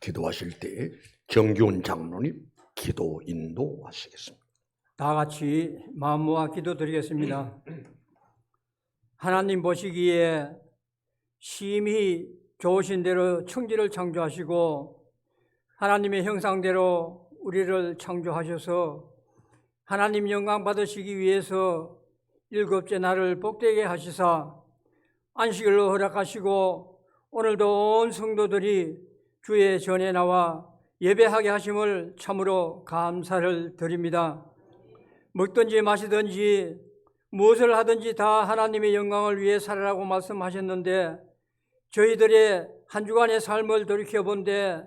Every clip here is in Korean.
기도하실 때 정기훈 장로님 기도 인도하시겠습니다. 다 같이 마음 모아 기도드리겠습니다. 하나님 보시기에 심히 좋으신 대로 천지를 창조하시고 하나님의 형상대로 우리를 창조하셔서 하나님 영광 받으시기 위해서 일곱째 날을 복되게 하시사 안식을 허락하시고 오늘도 온 성도들이 주의 전에 나와 예배하게 하심을 참으로 감사를 드립니다. 먹든지 마시든지 무엇을 하든지 다 하나님의 영광을 위해 살아라고 말씀하셨는데 저희들의 한 주간의 삶을 돌이켜본데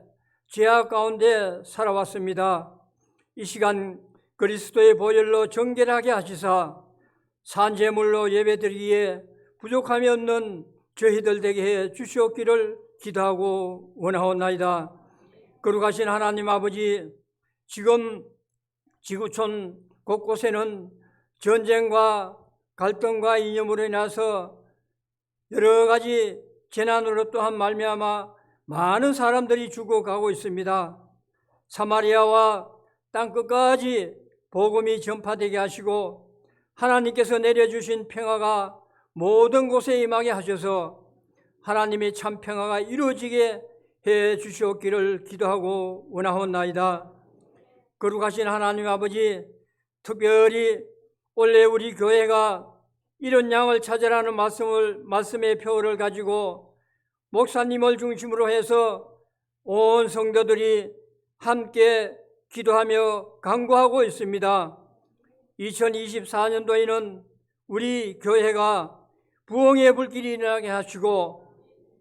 죄악 가운데 살아왔습니다. 이 시간 그리스도의 보혈로 정결하게 하시사 산제물로 예배드리기에 부족함이 없는 저희들 되게 해 주시옵기를 기도하고 원하옵나이다. 거룩하신 하나님 아버지, 지금 지구촌 곳곳에는 전쟁과 갈등과 이념으로 인해서 여러 가지 재난으로 또한 말미암아 많은 사람들이 죽어가고 있습니다. 사마리아와 땅끝까지 복음이 전파되게 하시고 하나님께서 내려주신 평화가 모든 곳에 임하게 하셔서 하나님의 참 평화가 이루어지게 해 주시옵기를 기도하고 원하옵나이다. 거룩하신 하나님 아버지, 특별히 원래 우리 교회가 이런 양을 찾으라는 말씀의 표를 가지고 목사님을 중심으로 해서 온 성도들이 함께 기도하며 간구하고 있습니다. 2024년도에는 우리 교회가 부흥의 불길이 일어나게 하시고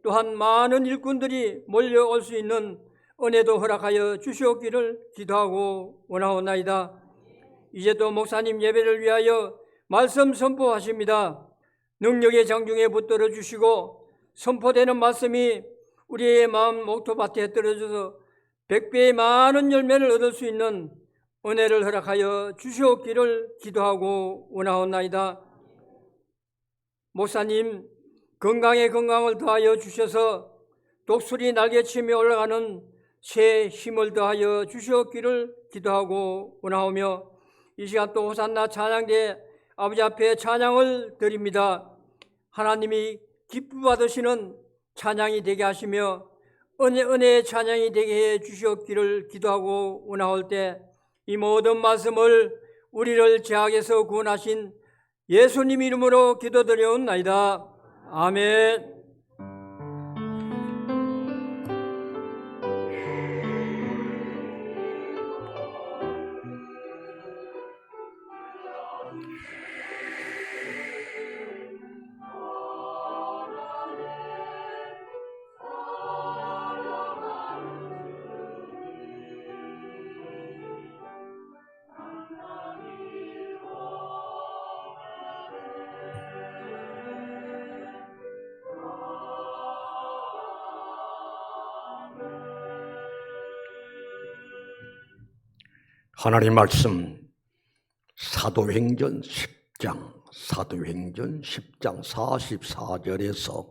또한 많은 일꾼들이 몰려올 수 있는 은혜도 허락하여 주시옵기를 기도하고 원하옵나이다. 이제 또 목사님 예배를 위하여 말씀 선포하십니다. 능력의 장중에 붙들어 주시고 선포되는 말씀이 우리의 마음 목토밭에 떨어져서 100배의 많은 열매를 얻을 수 있는 은혜를 허락하여 주시옵기를 기도하고 원하옵나이다. 목사님 건강에 건강을 더하여 주셔서 독수리 날개치며 올라가는 새 힘을 더하여 주시옵기를 기도하고 원하오며 이 시간 또 호산나 찬양대 아버지 앞에 찬양을 드립니다. 하나님이 기쁨 받으시는 찬양이 되게 하시며 은혜의 찬양이 되게 해 주시옵기를 기도하고 원하올 때 이 모든 말씀을 우리를 죄악에서 구원하신 예수님 이름으로 기도드려옵나이다. 아멘. 하나님 말씀 사도행전 10장 44절에서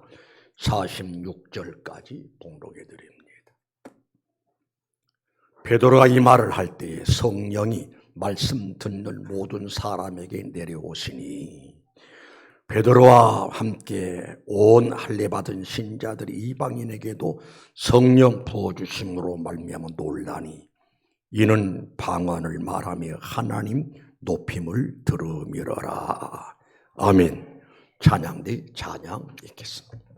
46절까지 봉독해 드립니다. 베드로가 이 말을 할 때에 성령이 말씀 듣는 모든 사람에게 내려오시니 베드로와 함께 온 할례 받은 신자들이 이방인에게도 성령 부어주심으로 말미암아 놀라니 이는 방언을 말하며 하나님 높임을 들으미러라. 아멘. 찬양대 찬양 읽겠습니다.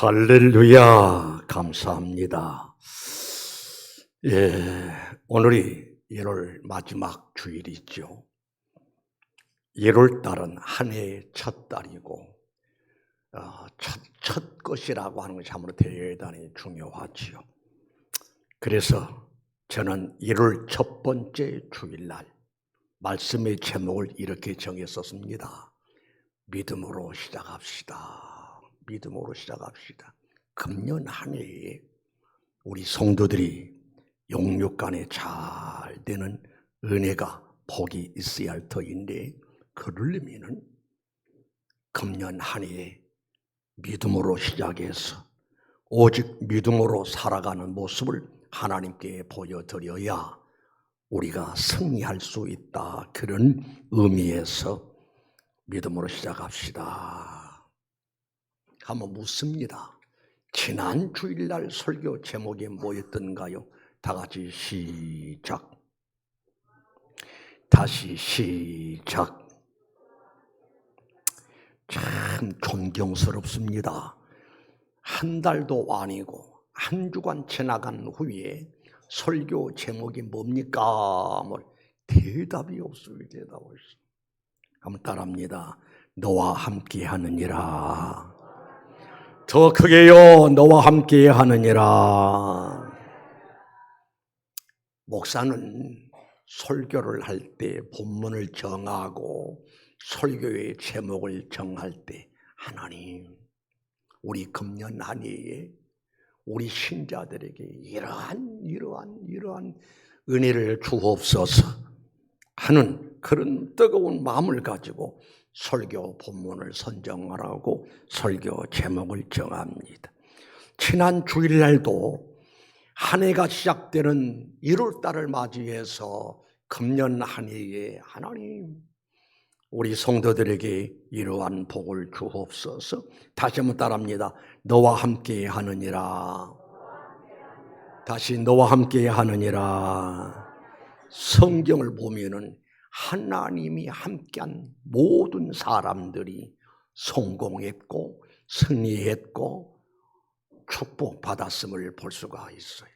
할렐루야, 감사합니다. 오늘이 1월 마지막 주일이죠. 1월 달은 한 해의 첫 달이고 첫 것이라고 하는 것이 아무래도 대단히 중요하지요. 그래서 저는 1월 첫 번째 주일날 말씀의 제목을 이렇게 정했었습니다. 믿음으로 시작합시다. 믿음으로 시작합시다. 금년 한 해에 우리 성도들이 영육간에 잘 되는 은혜가 복이 있어야 할 터인데, 그러려면은 금년 한 해에 믿음으로 시작해서 오직 믿음으로 살아가는 모습을 하나님께 보여드려야 우리가 승리할 수 있다. 그런 의미에서 믿음으로 시작합시다. 한번 묻습니다. 지난 주일날 설교 제목이 뭐였던가요? 다 같이 시작. 다시 시작. 참 존경스럽습니다. 한 달도 아니고 한 주간 지나간 후에 설교 제목이 뭡니까? 대답이 없어요. 대답 없어요. 한번 따라합니다. 너와 함께 하느니라. 더 크게요. 너와 함께 하느니라. 목사는 설교를 할 때 본문을 정하고 설교의 제목을 정할 때 하나님, 우리 금년 한 해에 우리 신자들에게 이러한 은혜를 주옵소서 하는 그런 뜨거운 마음을 가지고 설교 본문을 선정하라고 설교 제목을 정합니다. 지난 주일날도 한 해가 시작되는 1월달을 맞이해서 금년 한 해에 하나님, 우리 성도들에게 이러한 복을 주옵소서. 다시 한번 따라합니다. 너와 함께 하느니라. 다시 너와 함께 하느니라. 성경을 보면은 하나님이 함께한 모든 사람들이 성공했고 승리했고 축복받았음을 볼 수가 있어요.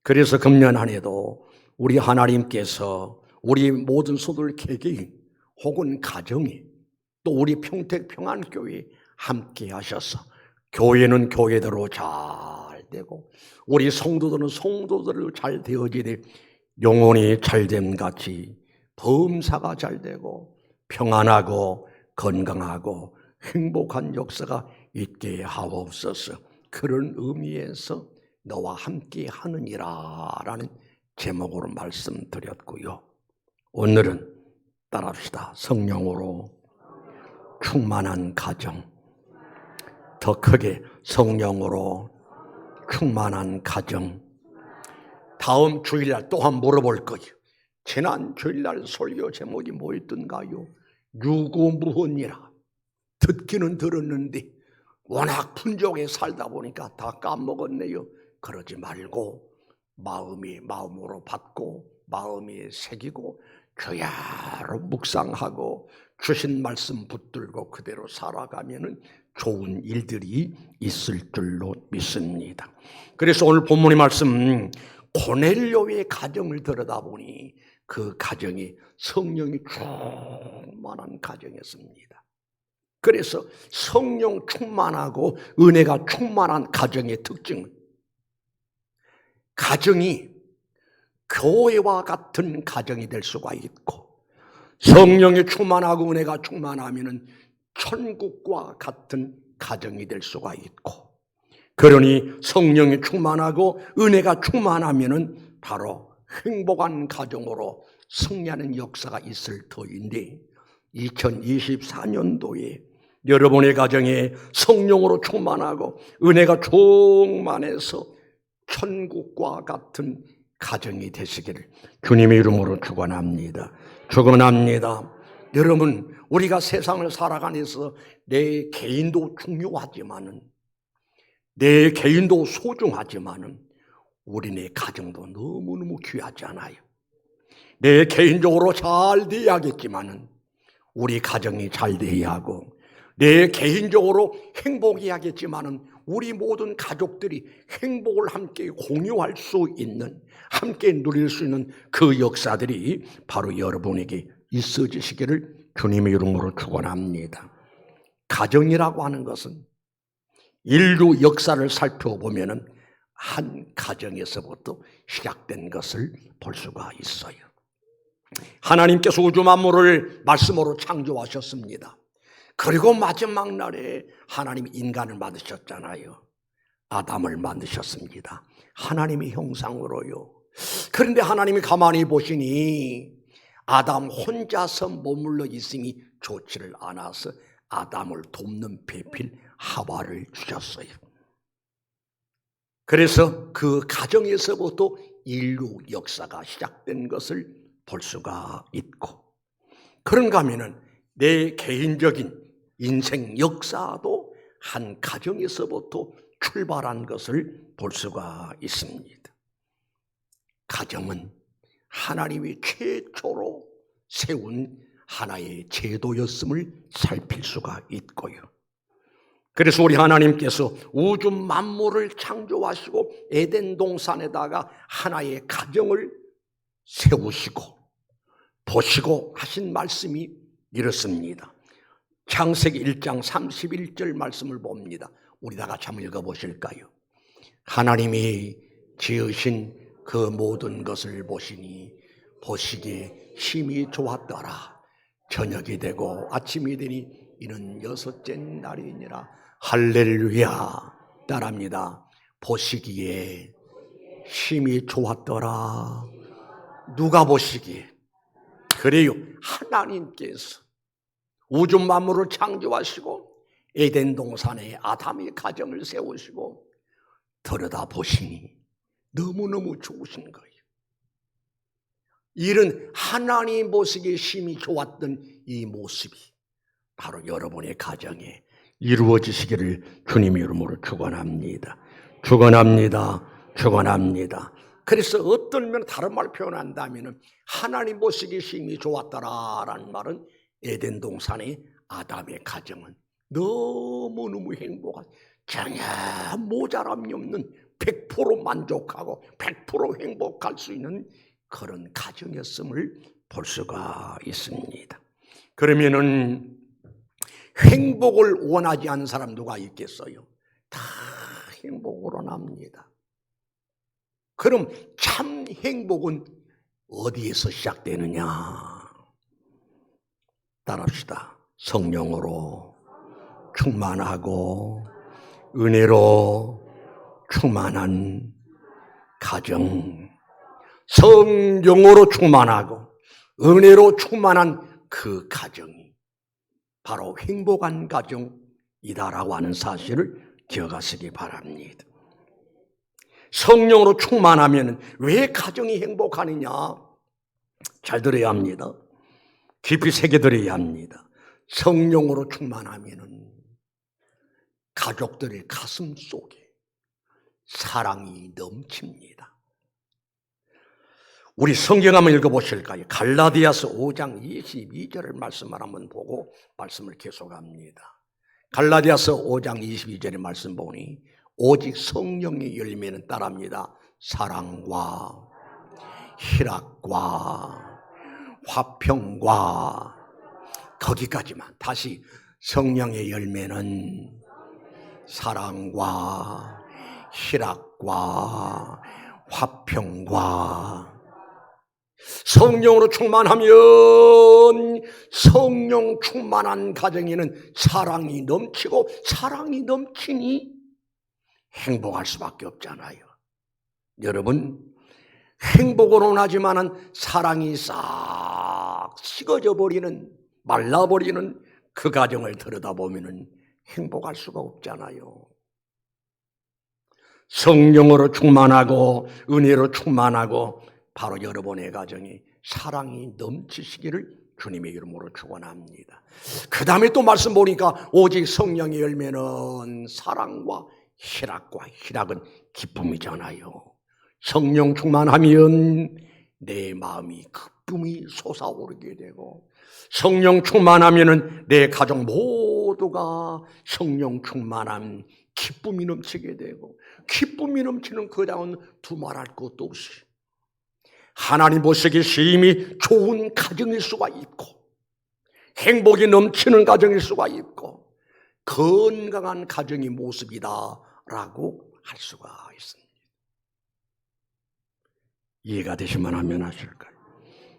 그래서 금년 한 해도 우리 하나님께서 우리 모든 소들 개개인 혹은 가정이 또 우리 평택평안교회 함께 하셔서 교회는 교회대로 잘 되고 우리 성도들은 성도대로 잘 되어지되 영혼이 잘됨 같이 범사가 잘 되고 평안하고 건강하고 행복한 역사가 있게 하옵소서. 그런 의미에서 너와 함께 하느니라 라는 제목으로 말씀드렸고요. 오늘은 따라합시다. 성령으로 충만한 가정. 더 크게 성령으로 충만한 가정. 다음 주일날 또한 물어볼 거예요. 지난 주일날 설교 제목이 뭐였던가요? 유구무헌이라. 듣기는 들었는데 워낙 풍족에 살다 보니까 다 까먹었네요. 그러지 말고 마음으로 받고 마음에 새기고 주야로 묵상하고 주신 말씀 붙들고 그대로 살아가면은 좋은 일들이 있을 줄로 믿습니다. 그래서 오늘 본문의 말씀 고넬료의 가정을 들여다보니 그 가정이 성령이 충만한 가정이었습니다. 그래서 성령 충만하고 은혜가 충만한 가정의 특징은 가정이 교회와 같은 가정이 될 수가 있고 성령이 충만하고 은혜가 충만하면 천국과 같은 가정이 될 수가 있고 그러니 성령이 충만하고 은혜가 충만하면 바로 행복한 가정으로 승리하는 역사가 있을 터인데 2024년도에 여러분의 가정에 성령으로 충만하고 은혜가 충만해서 천국과 같은 가정이 되시기를 주님의 이름으로 축원합니다. 축원합니다. 여러분, 우리가 세상을 살아가면서 내 개인도 중요하지만은 내 개인도 소중하지만은 우리네 가정도 너무너무 귀하지 않아요. 내 개인적으로 잘 돼야겠지만은 우리 가정이 잘 돼야 하고 내 개인적으로 행복해야겠지만은 우리 모든 가족들이 행복을 함께 공유할 수 있는, 함께 누릴 수 있는 그 역사들이 바로 여러분에게 있어지시기를 주님의 이름으로 축원합니다. 가정이라고 하는 것은 인류 역사를 살펴보면은 한 가정에서부터 시작된 것을 볼 수가 있어요. 하나님께서 우주 만물을 말씀으로 창조하셨습니다. 그리고 마지막 날에 하나님이 인간을 만드셨잖아요. 아담을 만드셨습니다. 하나님의 형상으로요. 그런데 하나님이 가만히 보시니 아담 혼자서 머물러 있음이 좋지를 않아서 아담을 돕는 배필 하와를 주셨어요. 그래서 그 가정에서부터 인류 역사가 시작된 것을 볼 수가 있고, 그런가 하면은 내 개인적인 인생 역사도 한 가정에서부터 출발한 것을 볼 수가 있습니다. 가정은 하나님이 최초로 세운 하나의 제도였음을 살필 수가 있고요. 그래서 우리 하나님께서 우주 만물을 창조하시고 에덴 동산에다가 하나의 가정을 세우시고 보시고 하신 말씀이 이렇습니다. 창세기 1장 31절 말씀을 봅니다. 우리 다 같이 한번 읽어보실까요? 하나님이 지으신 그 모든 것을 보시니 보시기에 심히 좋았더라. 저녁이 되고 아침이 되니 이는 여섯째 날이니라. 할렐루야. 따라합니다. 보시기에 심히 좋았더라. 누가 보시기에? 그래요, 하나님께서 우주 만물을 창조하시고 에덴 동산에 아담의 가정을 세우시고 들여다보시니 너무너무 좋으신 거예요. 이런 하나님 보시기에 심히 좋았던 이 모습이 바로 여러분의 가정에 이루어지시기를 주님의 이름으로 축원합니다. 축원합니다. 축원합니다. 그래서 어떤 면 다른 말 표현한다면 하나님 보시기에 심히 좋았더라라는 말은 에덴 동산의 아담의 가정은 너무너무 행복한, 전혀 모자람이 없는 100% 만족하고 100% 행복할 수 있는 그런 가정이었음을 볼 수가 있습니다. 그러면은 행복을 원하지 않는 사람 누가 있겠어요? 다 행복을 원합니다. 그럼 참 행복은 어디에서 시작되느냐? 따라합시다. 성령으로 충만하고 은혜로 충만한 가정, 성령으로 충만하고 은혜로 충만한 그 가정이 바로 행복한 가정이다라고 하는 사실을 기억하시기 바랍니다. 성령으로 충만하면 왜 가정이 행복하느냐? 잘 들어야 합니다. 깊이 새겨들어야 합니다. 성령으로 충만하면 가족들의 가슴 속에 사랑이 넘칩니다. 우리 성경 한번 읽어보실까요? 갈라디아서 5장 22절을 말씀을 한번 보고 말씀을 계속합니다. 갈라디아서 5장 22절의 말씀 보니 오직 성령의 열매는 따라합니다. 사랑과 희락과 화평과, 거기까지만. 다시, 성령의 열매는 사랑과 희락과 화평과. 성령으로 충만하면 성령 충만한 가정에는 사랑이 넘치고, 사랑이 넘치니 행복할 수밖에 없잖아요. 여러분, 행복을 원하지만은 사랑이 싹 식어져 버리는, 말라버리는 그 가정을 들여다보면은 행복할 수가 없잖아요. 성령으로 충만하고 은혜로 충만하고 바로 여러분의 가정이 사랑이 넘치시기를 주님의 이름으로 축원합니다. 그 다음에 또 말씀 보니까 오직 성령의 열매는 사랑과 희락과, 희락은 기쁨이잖아요. 성령 충만하면 내 마음이 기쁨이 솟아오르게 되고, 성령 충만하면 내 가족 모두가 성령 충만함, 기쁨이 넘치게 되고, 기쁨이 넘치는 그 다음은 두말할 것도 없이 하나님 보시기에 심히 좋은 가정일 수가 있고, 행복이 넘치는 가정일 수가 있고, 건강한 가정의 모습이다라고 할 수가 있습니다. 이해가 되시면 하면 하실까요?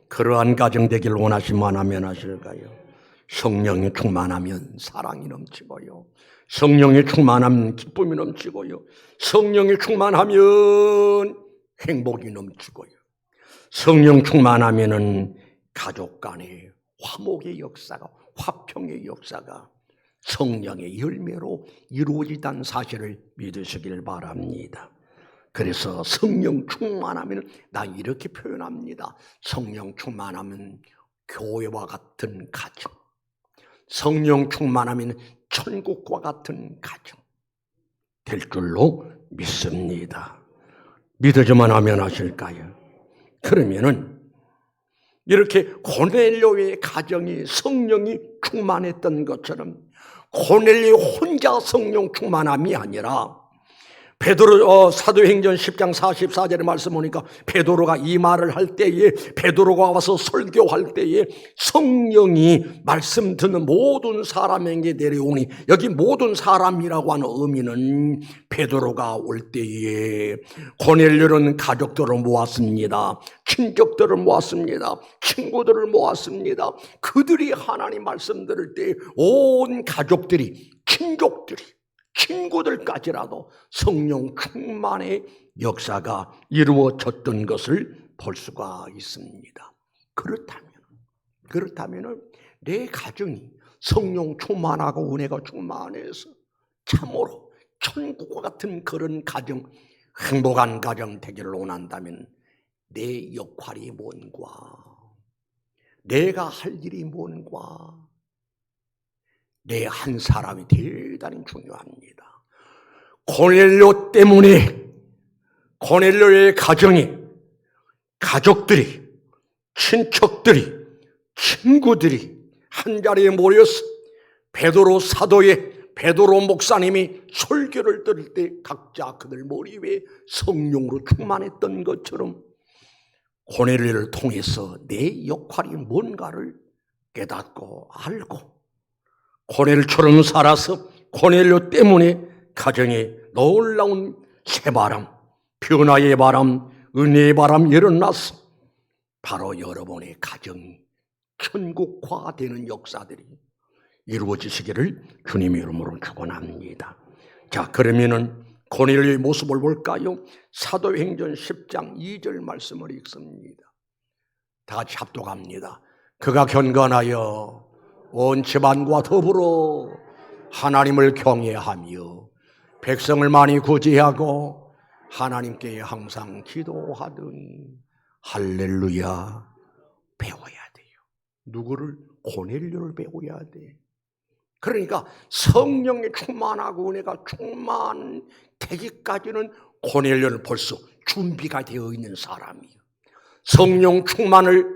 그러한 가정 되길 원하시면 하면 하실까요? 성령이 충만하면 사랑이 넘치고요, 성령이 충만하면 기쁨이 넘치고요, 성령이 충만하면 행복이 넘치고요, 성령 충만하면은 가족 간의 화목의 역사가, 화평의 역사가 성령의 열매로 이루어지다는 사실을 믿으시길 바랍니다. 그래서 성령 충만하면 난 이렇게 표현합니다. 성령 충만하면 교회와 같은 가정, 성령 충만하면 천국과 같은 가정 될 줄로 믿습니다. 믿어야만 하면 하실까요? 그러면은 이렇게 고넬료의 가정이 성령이 충만했던 것처럼 고넬료 혼자 성령 충만함이 아니라 베드로 사도행전 10장 44절의 말씀 보니까 베드로가 이 말을 할 때에, 베드로가 와서 설교할 때에 성령이 말씀 듣는 모든 사람에게 내려오니, 여기 모든 사람이라고 하는 의미는 베드로가 올 때에 고넬료는 가족들을 모았습니다. 친족들을 모았습니다. 친구들을 모았습니다. 그들이 하나님 말씀 들을 때 온 가족들이, 친족들이, 친구들까지라도 성령 충만의 역사가 이루어졌던 것을 볼 수가 있습니다. 그렇다면 내 가정이 성령 충만하고 은혜가 충만해서 참으로 천국과 같은 그런 가정, 행복한 가정 되기를 원한다면 내 역할이 뭔가, 내가 할 일이 뭔가, 내 한 사람이 대단히 중요합니다. 고넬료 때문에 고넬료의 가정이, 가족들이, 친척들이, 친구들이 한자리에 모여서 베드로 사도의 베드로 목사님이 설교를 들을 때 각자 그들 머리 위에 성령으로 충만했던 것처럼 고넬료를 통해서 내 역할이 뭔가를 깨닫고 알고 고넬료처럼 살아서 고넬료 때문에 가정에 놀라운 새바람, 변화의 바람, 은혜의 바람 일어나서 바로 여러분의 가정이 천국화되는 역사들이 이루어지시기를 주님의 이름으로 축원합니다. 자, 그러면은 고넬료의 모습을 볼까요? 사도행전 10장 2절 말씀을 읽습니다. 다 같이 합독합니다. 그가 경건하여 온 집안과 더불어 하나님을 경외하며 백성을 많이 구제하고 하나님께 항상 기도하더니 할렐루야. 배워야 돼요. 누구를? 고넬료를 배워야 돼. 그러니까 성령이 충만하고 은혜가 충만되기까지는 고넬료는 벌써 준비가 되어 있는 사람이에요. 성령 충만을,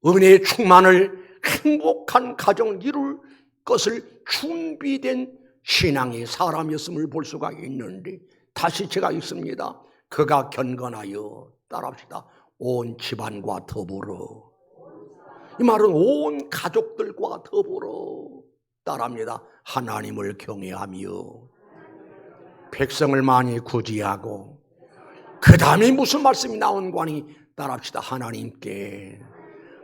은혜의 충만을, 행복한 가정을 이룰 것을 준비된 신앙의 사람이었음을 볼 수가 있는데, 다시 제가 읽습니다. 그가 경건하여, 따라합시다, 온 집안과 더불어. 이 말은 온 가족들과 더불어, 따라합니다, 하나님을 경외하며 백성을 많이 구제하고, 그 다음에 무슨 말씀이 나온 거니? 따라합시다, 하나님께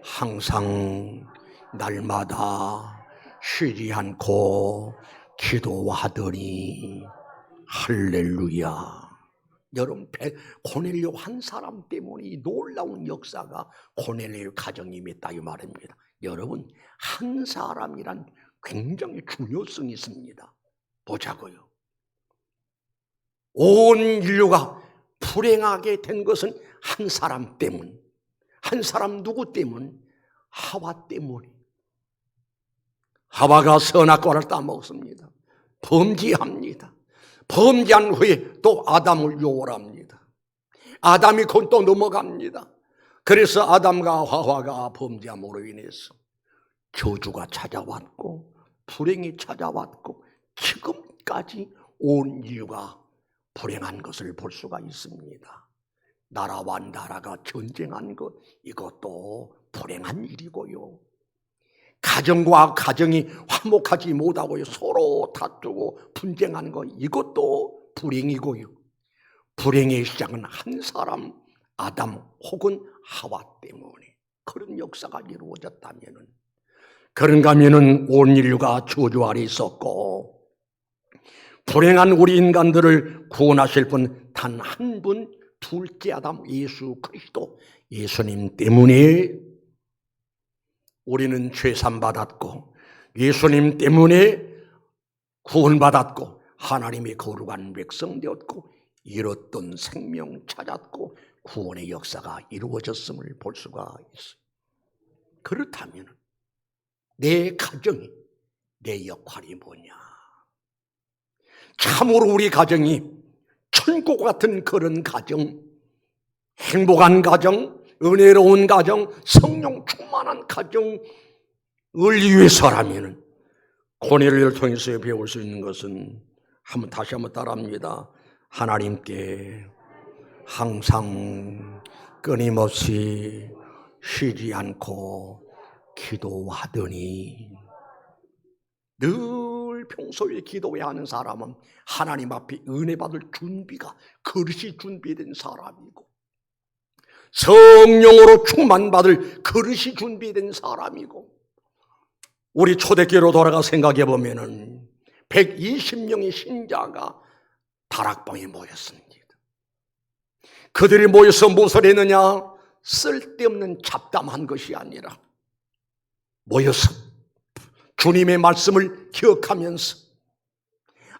항상 날마다 쉬지 않고 기도하더니 할렐루야. 여러분, 고넬료 한 사람 때문에 이 놀라운 역사가 고넬료의 가정에 임했다 이 말입니다. 여러분, 한 사람이란 굉장히 중요성이 있습니다. 보자고요. 온 인류가 불행하게 된 것은 한 사람 때문. 한 사람 누구 때문? 하와 때문에. 하와가 선악과를 따먹습니다. 범죄합니다. 범죄한 후에 또 아담을 요월합니다. 아담이 곧 또 넘어갑니다. 그래서 아담과 하와가 범죄함으로 인해서 저주가 찾아왔고 불행이 찾아왔고 지금까지 온 인류가 불행한 것을 볼 수가 있습니다. 나라와 나라가 전쟁한 것, 이것도 불행한 일이고요. 가정과 가정이 화목하지 못하고 서로 다투고 분쟁하는 것, 이것도 불행이고요. 불행의 시작은 한 사람, 아담 혹은 하와 때문에 그런 역사가 이루어졌다면, 그런가 하면 온 인류가 저주 아래 있었고 불행한 우리 인간들을 구원하실 분 단 한 분, 둘째 아담 예수 그리스도, 예수님 때문에 우리는 죄산받았고, 예수님 때문에 구원받았고, 하나님의 거룩한 백성 되었고, 잃었던 생명 찾았고, 구원의 역사가 이루어졌음을 볼 수가 있어요. 그렇다면 내 가정이, 내 역할이 뭐냐? 참으로 우리 가정이 천국 같은 그런 가정, 행복한 가정, 은혜로운 가정, 성령 충만한 가정을 위해서라면 고넬료를 통해서 배울 수 있는 것은 다시 한번 따라합니다. 하나님께 항상 끊임없이 쉬지 않고 기도하더니, 늘 평소에 기도해야 하는 사람은 하나님 앞에 은혜 받을 준비가, 그릇이 준비된 사람이고, 성령으로 충만받을 그릇이 준비된 사람이고, 우리 초대교회로 돌아가 생각해 보면은 120명의 신자가 다락방에 모였습니다. 그들이 모여서 무엇을 했느냐? 쓸데없는 잡담한 것이 아니라 모여서 주님의 말씀을 기억하면서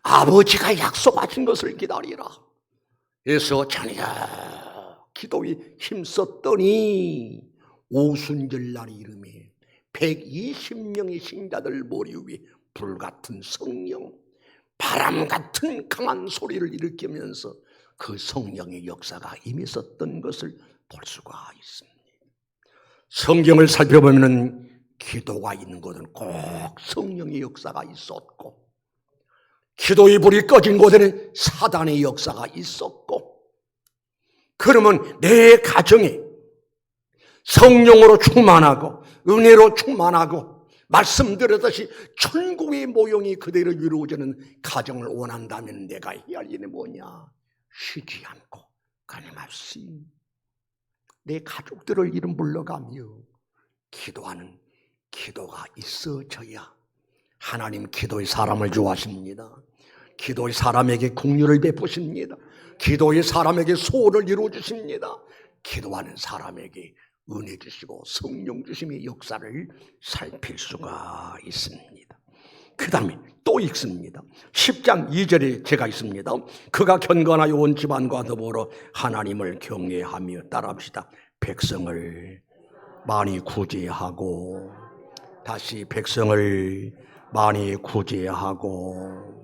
아버지가 약속하신 것을 기다리라. 그래서 자네가 기도에 힘썼더니 오순절날이 이름에 120명의 신자들 머리 위에 불같은 성령, 바람 같은 강한 소리를 일으키면서 그 성령의 역사가 임했었던 것을 볼 수가 있습니다. 성경을 살펴보면 기도가 있는 곳은 꼭 성령의 역사가 있었고, 기도의 불이 꺼진 곳에는 사단의 역사가 있었고, 그러면 내 가정에 성령으로 충만하고 은혜로 충만하고 말씀드렸듯이 천국의 모형이 그대로 이루어지는 가정을 원한다면 내가 해야 할 일은 뭐냐? 쉬지 않고 끊임없이 내 가족들을 이름 불러가며 기도하는 기도가 있어져야 하나님 기도의 사람을 좋아하십니다. 기도의 사람에게 긍휼을 베푸십니다. 기도의 사람에게 소원을 이루어주십니다. 기도하는 사람에게 은혜 주시고 성령 주심의 역사를 살필 수가 있습니다. 그 다음에 또 읽습니다. 10장 2절에 제가 있습니다. 그가 경건하여 온 집안과 더불어 하나님을 경외하며, 따라합시다. 백성을 많이 구제하고, 다시 백성을 많이 구제하고.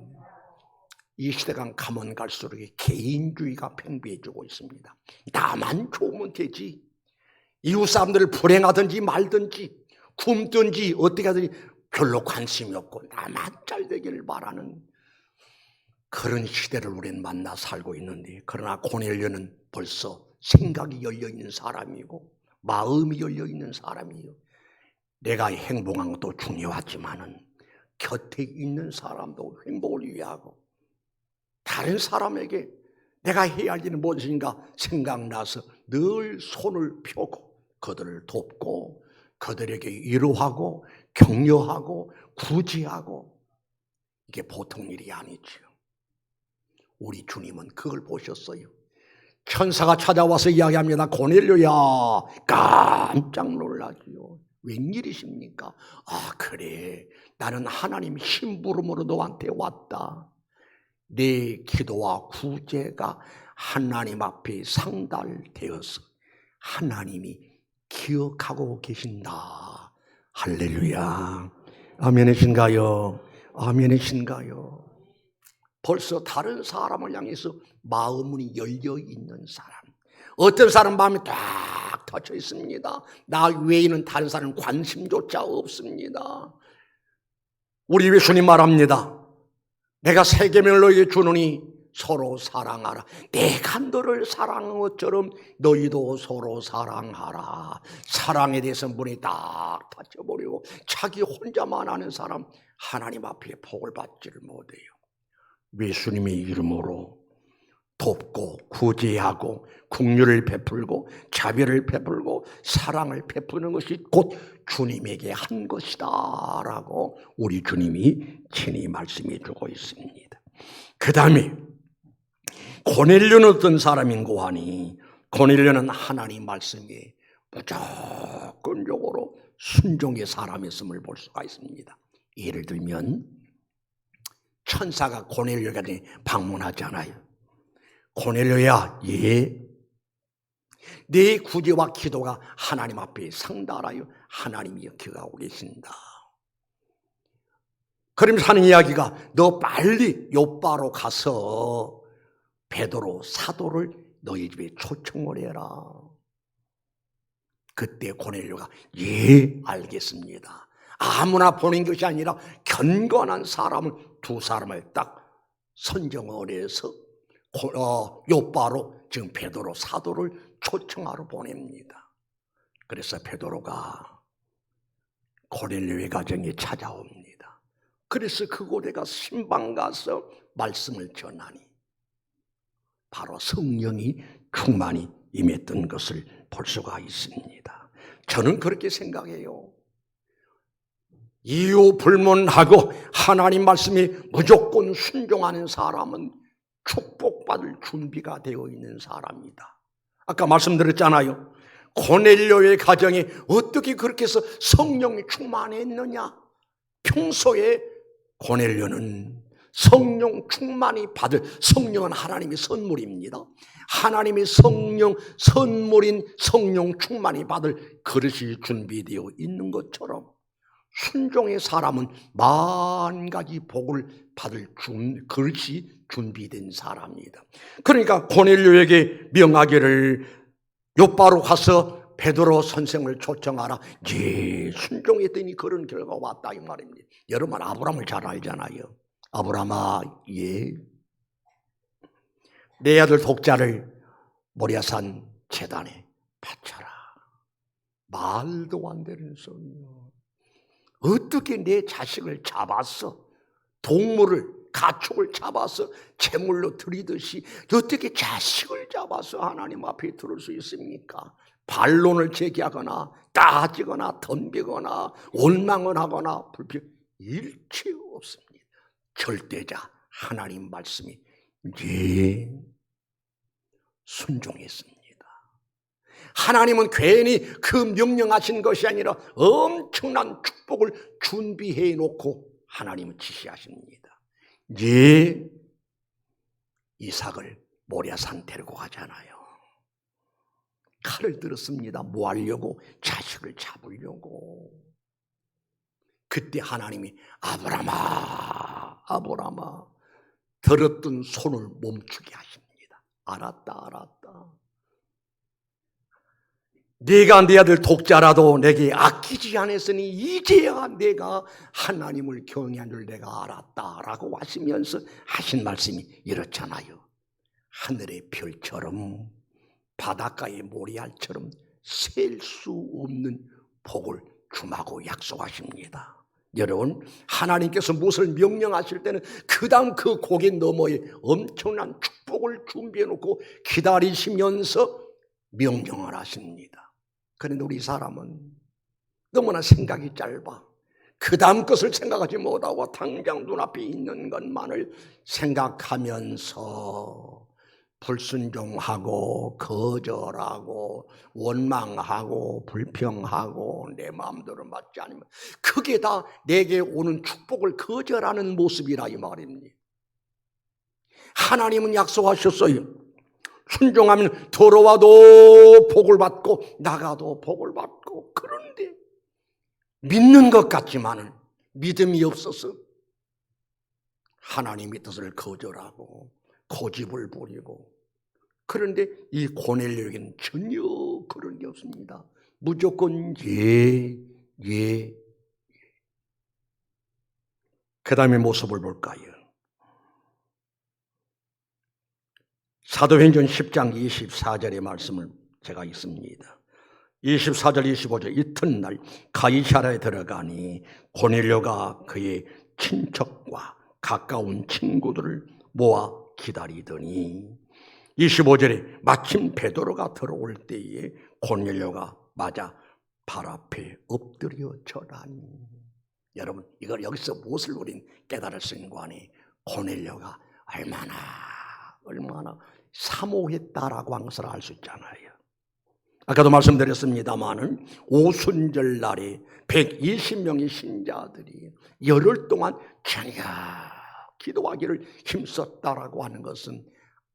이 시대가 가면 갈수록 개인주의가 팽배해지고 있습니다. 나만 좋으면 되지, 이웃 사람들을 불행하든지 말든지 굶든지 어떻게 하든지 별로 관심이 없고 나만 잘 되기를 바라는 그런 시대를 우리는 만나 살고 있는데, 그러나 고넬료는 벌써 생각이 열려있는 사람이고 마음이 열려있는 사람이에요. 내가 행복한 것도 중요하지만은 곁에 있는 사람도 행복을 위하고 다른 사람에게 내가 해야 할 일은 무엇인가 생각나서 늘 손을 펴고 그들을 돕고 그들에게 위로하고 격려하고 구제하고, 이게 보통 일이 아니죠. 우리 주님은 그걸 보셨어요. 천사가 찾아와서 이야기합니다. 고넬료야, 깜짝 놀라지요. 웬일이십니까? 아, 그래, 나는 하나님 심부름으로 너한테 왔다. 내 기도와 구제가 하나님 앞에 상달되어서 하나님이 기억하고 계신다. 할렐루야. 아멘이신가요? 아멘이신가요? 벌써 다른 사람을 향해서 마음이 열려있는 사람, 어떤 사람 마음이 딱 닫혀 있습니다. 나 외에는 다른 사람 관심조차 없습니다. 우리 예수님 말합니다. 내가 새 계명을 너희에게 주노니 서로 사랑하라. 내가 너를 사랑한 것처럼 너희도 서로 사랑하라. 사랑에 대해서 문이 딱 닫혀버리고 자기 혼자만 아는 사람 하나님 앞에 복을 받지를 못해요. 예수님의 이름으로 돕고 구제하고 긍휼을 베풀고 자비를 베풀고 사랑을 베푸는 것이 곧 주님에게 한 것이다 라고 우리 주님이 친히 말씀해 주고 있습니다. 그 다음에 고넬료는 어떤 사람인고 하니 고넬료는 하나님 말씀에 무조건적으로 순종의 사람이었음을 볼 수가 있습니다. 예를 들면 천사가 고넬료에게 방문하잖아요. 고넬료야, 예, 네 구제와 기도가 하나님 앞에 상달하여 하나님이 기억하고 계신다. 그러면서 하는 이야기가 너 빨리 요바로 가서 베드로 사도를 너희 집에 초청을 해라. 그때 고넬료가 예, 알겠습니다. 아무나 보낸 것이 아니라 견고한 사람을 두 사람을 딱 선정을 해서 요바로 지금 베드로 사도를 초청하러 보냅니다. 그래서 베드로가 고넬료의 가정에 찾아옵니다. 그래서 그곳에 가서 신방 가서 말씀을 전하니 바로 성령이 충만히 임했던 것을 볼 수가 있습니다. 저는 그렇게 생각해요. 이유 불문하고 하나님 말씀에 무조건 순종하는 사람은 축복받을 준비가 되어 있는 사람이다. 아까 말씀드렸잖아요. 고넬료의 가정에 어떻게 그렇게 해서 성령이 충만했느냐? 평소에 고넬료는 성령 충만히 받을, 성령은 하나님의 선물입니다. 하나님의 성령 선물인 성령 충만히 받을 그릇이 준비되어 있는 것처럼 순종의 사람은 만 가지 복을 받을 그릇이 준비된 사람이다. 그러니까 고넬료에게 명하기를 요바로 가서 베드로 선생을 초청하라. 예, 순종했더니 그런 결과가 왔다 이 말입니다. 여러분 아브라함을 잘 알잖아요. 아브라함아, 예, 내 아들 독자를 모리아산 제단에 바쳐라. 말도 안 되는 소리요. 어떻게 내 자식을 잡았어? 동물을, 가축을 잡아서 제물로 드리듯이 어떻게 자식을 잡아서 하나님 앞에 들을 수 있습니까? 반론을 제기하거나 따지거나 덤비거나 원망을 하거나 불평 일체 없습니다. 절대자 하나님 말씀이 예, 순종했습니다. 하나님은 괜히 그 명령하신 것이 아니라 엄청난 축복을 준비해 놓고 하나님은 지시하십니다. 예, 이삭을 모리아산 데리고 가잖아요. 칼을 들었습니다. 뭐 하려고? 자식을 잡으려고. 그때 하나님이 아브라함아, 아브라함아, 들었던 손을 멈추게 하십니다. 알았다. 네가 내 아들 독자라도 내게 아끼지 않았으니 이제야 내가 하나님을 경외한 줄 내가 알았다라고 하시면서 하신 말씀이 이렇잖아요. 하늘의 별처럼 바닷가의 모래알처럼 셀 수 없는 복을 주마고 약속하십니다. 여러분, 하나님께서 무엇을 명령하실 때는 그 다음 그 고개 너머에 엄청난 축복을 준비해 놓고 기다리시면서 명령을 하십니다. 그런데 우리 사람은 너무나 생각이 짧아. 그 다음 것을 생각하지 못하고 당장 눈앞에 있는 것만을 생각하면서 불순종하고 거절하고 원망하고 불평하고 내 마음대로 맞지 않으면 그게 다 내게 오는 축복을 거절하는 모습이라 이 말입니다. 하나님은 약속하셨어요. 순종하면 들어와도 복을 받고 나가도 복을 받고. 그런데 믿는 것 같지만은 믿음이 없어서 하나님의 뜻을 거절하고 고집을 부리고. 그런데 이 고넬료에게는 전혀 그런 게 없습니다. 무조건 예. 그 다음에 모습을 볼까요? 사도행전 10장 24절의 말씀을 제가 읽습니다. 24절 25절 이튿날 가이사랴에 들어가니 고넬료가 그의 친척과 가까운 친구들을 모아 기다리더니 25절에 마침 베드로가 들어올 때에 고넬료가 맞아 발 앞에 엎드려 절하니. 여러분, 이걸 여기서 무엇을 우린 깨달을 수 있는 거 아니? 고넬료가 얼마나 사모했다라고 하는 것을 알 수 있잖아요. 아까도 말씀드렸습니다마는 오순절 날에 120명의 신자들이 열흘 동안 저녁 기도하기를 힘썼다라고 하는 것은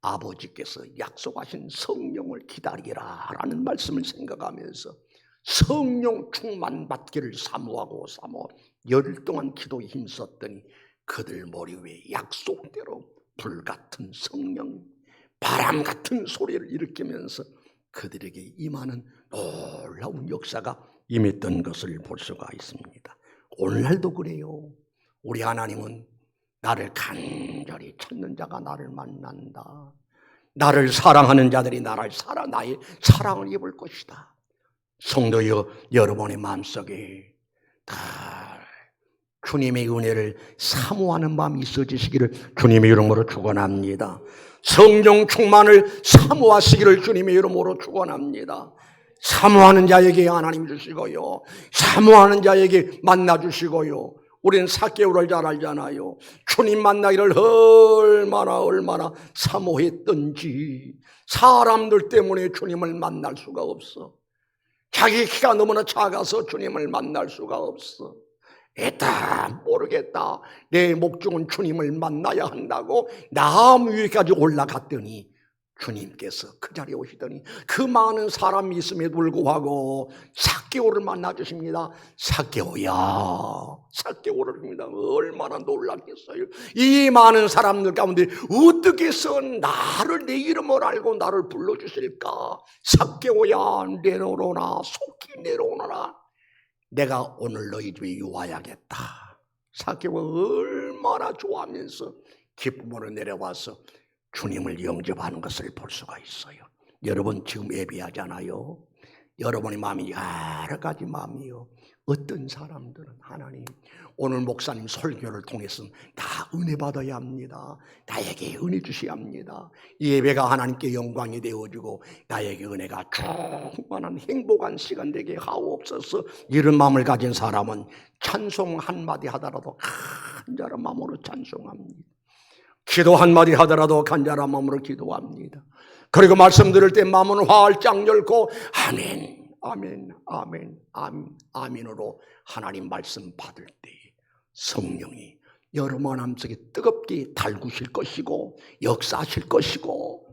아버지께서 약속하신 성령을 기다리라라는 말씀을 생각하면서 성령 충만 받기를 사모하고 열흘 동안 기도에 힘썼더니 그들 머리 위에 약속대로 불같은 성령, 바람 같은 소리를 일으키면서 그들에게 임하는 놀라운 역사가 임했던 것을 볼 수가 있습니다. 오늘날도 그래요. 우리 하나님은 나를 간절히 찾는 자가 나를 만난다. 나를 사랑하는 자들이 나의 사랑을 입을 것이다. 성도여, 여러분의 마음속에 다 주님의 은혜를 사모하는 마음이 있어지시기를 주님의 이름으로 축원합니다. 성령 충만을 사모하시기를 주님의 이름으로 축원합니다. 사모하는 자에게 하나님 주시고요, 사모하는 자에게 만나 주시고요. 우리는 삭개오를 잘 알잖아요. 주님 만나기를 얼마나 사모했던지. 사람들 때문에 주님을 만날 수가 없어. 자기 키가 너무나 작아서 주님을 만날 수가 없어. 에따 모르겠다. 내 목적은 주님을 만나야 한다고 나무 위까지 올라갔더니 주님께서 그 자리에 오시더니 그 많은 사람이 있음에도 불구하고 삭개오를 만나 주십니다. 삭개오야, 삭개오를 줍니다. 얼마나 놀랐겠어요. 이 많은 사람들 가운데 어떻게 해서 나를 내 이름을 알고 나를 불러주실까? 삭개오야, 내려오너라, 속히 내려오너라. 내가 오늘 너희 집에 와야겠다. 삭개오가 얼마나 좋아하면서 기쁨으로 내려와서 주님을 영접하는 것을 볼 수가 있어요. 여러분 지금 예배하잖아요. 여러분의 마음이 여러 가지 마음이요. 어떤 사람들은 하나님 오늘 목사님 설교를 통해서 다 은혜 받아야 합니다. 나에게 은혜 주셔야 합니다. 이 예배가 하나님께 영광이 되어지고 나에게 은혜가 충만한 행복한 시간 되게 하옵소서. 이런 마음을 가진 사람은 찬송 한마디 하더라도 간절한 마음으로 찬송합니다. 기도 한마디 하더라도 간절한 마음으로 기도합니다. 그리고 말씀 들을 때 마음은 활짝 열고 아멘, 아멘, 아멘, 아멘, 아멘으로 하나님 말씀 받을 때 성령이 여러분 마음속에 뜨겁게 달구실 것이고 역사하실 것이고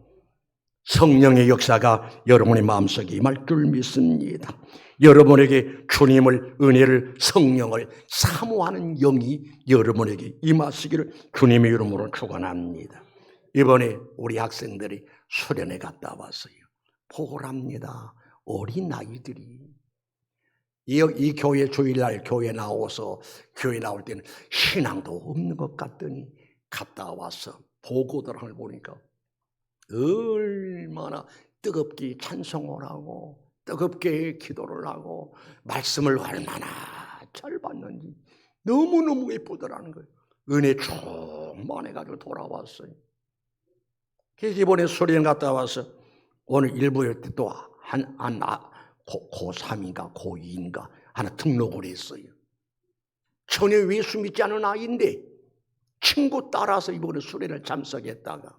성령의 역사가 여러분의 마음속에 임할 줄 믿습니다. 여러분에게 주님을, 은혜를, 성령을 사모하는 영이 여러분에게 임하시기를 주님의 이름으로 축원합니다. 이번에 우리 학생들이 수련회 갔다 왔어요. 보람합니다. 어린 아이들이 이 교회 주일날 교회 나와서 교회 나올 때는 신앙도 없는 것 같더니 갔다 와서 보고들을 보니까 얼마나 뜨겁게 찬송을 하고 뜨겁게 기도를 하고 말씀을 얼마나 잘 받는지 너무너무 예쁘더라는 거예요. 은혜 충만해가지고 돌아왔어요. 그래서 이번에 수련 갔다 와서 오늘 일부일 때 또 고3인가 고2인가 하나 등록을 했어요. 전혀 예수 믿지 않은 아이인데 친구 따라서 이번에 수련을 참석했다가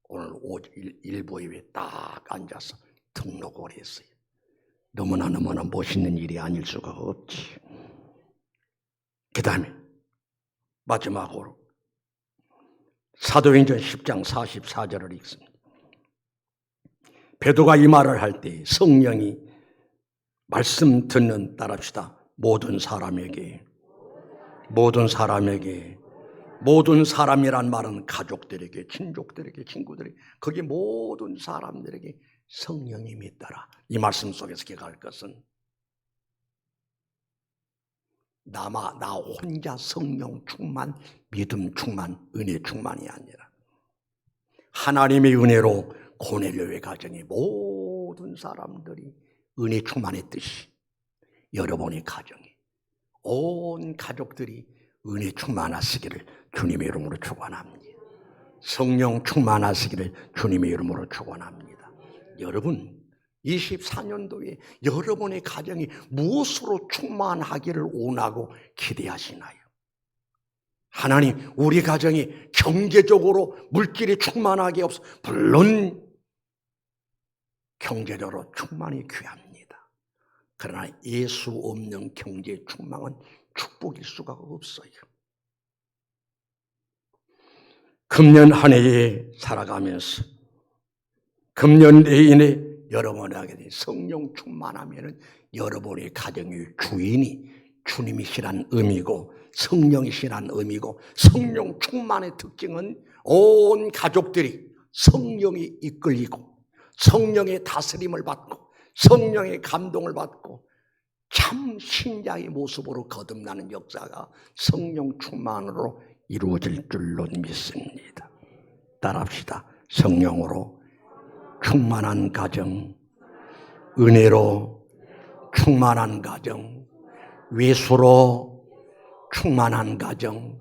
오늘 일부에 딱 앉아서 등록을 했어요. 너무나 멋있는 일이 아닐 수가 없지. 그 다음에 마지막으로 사도행전 10장 44절을 읽습니다. 베드로가 이 말을 할 때 성령이 말씀 듣는 따라합시다. 모든 사람에게 모든 사람이란 말은 가족들에게, 친족들에게, 친구들에게, 거기 모든 사람들에게 성령이 믿더라. 이 말씀 속에서 기억할 것은 나 혼자 성령 충만, 믿음 충만, 은혜 충만이 아니라 하나님의 은혜로 고넬료의 가정의 모든 사람들이 은혜 충만했듯이 여러분의 가정에 온 가족들이 은혜 충만하시기를 주님의 이름으로 축원합니다. 성령 충만하시기를 주님의 이름으로 축원합니다. 여러분 24년도에 여러분의 가정이 무엇으로 충만하기를 원하고 기대하시나요? 하나님, 우리 가정이 경제적으로 물질이 충만하게 없어. 물론 경제적으로 충만이 귀합니다. 그러나 예수 없는 경제 충만은 축복일 수가 없어요. 금년 한 해에 살아가면서 금년 내인에 여러분에게 성령 충만하면 여러분의 가정의 주인이 주님이시란 의미고 성령이시란 의미고, 성령 충만의 특징은 온 가족들이 성령이 이끌리고 성령의 다스림을 받고 성령의 감동을 받고 참 신자의 모습으로 거듭나는 역사가 성령 충만으로 이루어질 줄로 믿습니다. 따라합시다. 성령으로 충만한 가정, 은혜로 충만한 가정, 외수로 충만한 가정,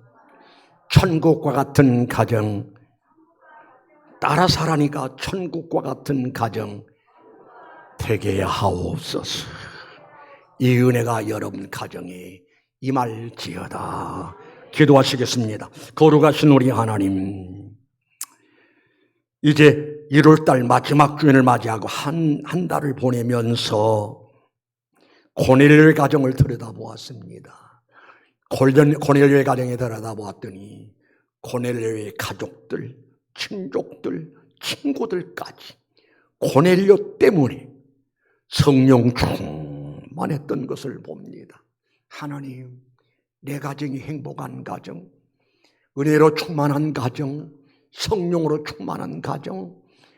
천국과 같은 가정, 따라 살아니까 천국과 같은 가정 되게 하옵소서. 이 은혜가 여러분 가정에 임할지어다. 기도하시겠습니다. 거룩하신 우리 하나님, 이제 1월달 마지막 주일을 맞이하고 한 달을 보내면서 고넬료의 가정을 들여다보았습니다. 고넬료의 가정에 들여다보았더니 고넬료의 가족들, 친족들, 친구들까지 고넬료 때문에 성령 충만했던 것을 봅니다. 하나님, 내 가정이 행복한 가정, 은혜로 충만한 가정, 성령으로 충만한 가정,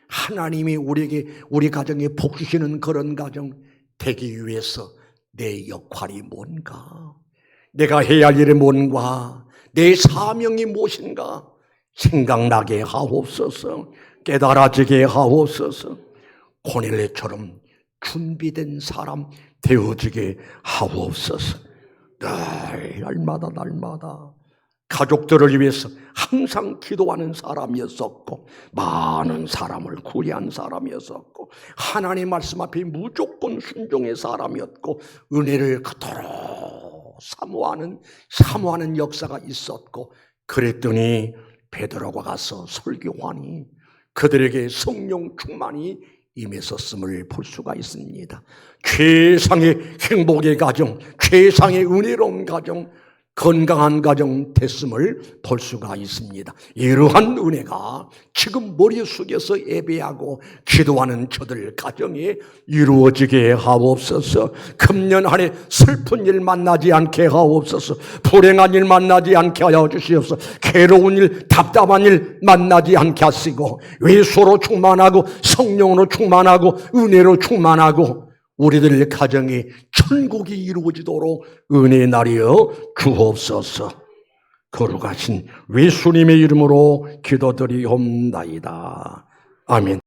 하나님이 우리에게 우리 가정에 복 주시는 그런 가정 되기 위해서 내 역할이 뭔가, 내가 해야 할 일이 뭔가, 내 사명이 무엇인가 생각나게 하옵소서. 깨달아지게 하옵소서. 고넬료처럼 준비된 사람 되어지게 하옵소서. 날마다 가족들을 위해서 항상 기도하는 사람이었었고, 많은 사람을 구리한 사람이었었고, 하나님 말씀 앞에 무조건 순종의 사람이었고, 은혜를 그토록 사모하는 역사가 있었고, 그랬더니 베드로가 가서 설교하니 그들에게 성령 충만이 임했었음을 볼 수가 있습니다. 최상의 행복의 가정, 최상의 은혜로운 가정, 건강한 가정 됐음을 볼 수가 있습니다. 이러한 은혜가 지금 머리 숙여서 예배하고 기도하는 저들 가정에 이루어지게 하옵소서. 금년 한 해 슬픈 일 만나지 않게 하옵소서. 불행한 일 만나지 않게 하여 주시옵소서. 괴로운 일, 답답한 일 만나지 않게 하시고, 외소로 충만하고 성령으로 충만하고 은혜로 충만하고 우리들 가정이 천국이 이루어지도록 은혜 나리여 주옵소서. 거룩하신 예수님의 이름으로 기도드리옵나이다. 아멘.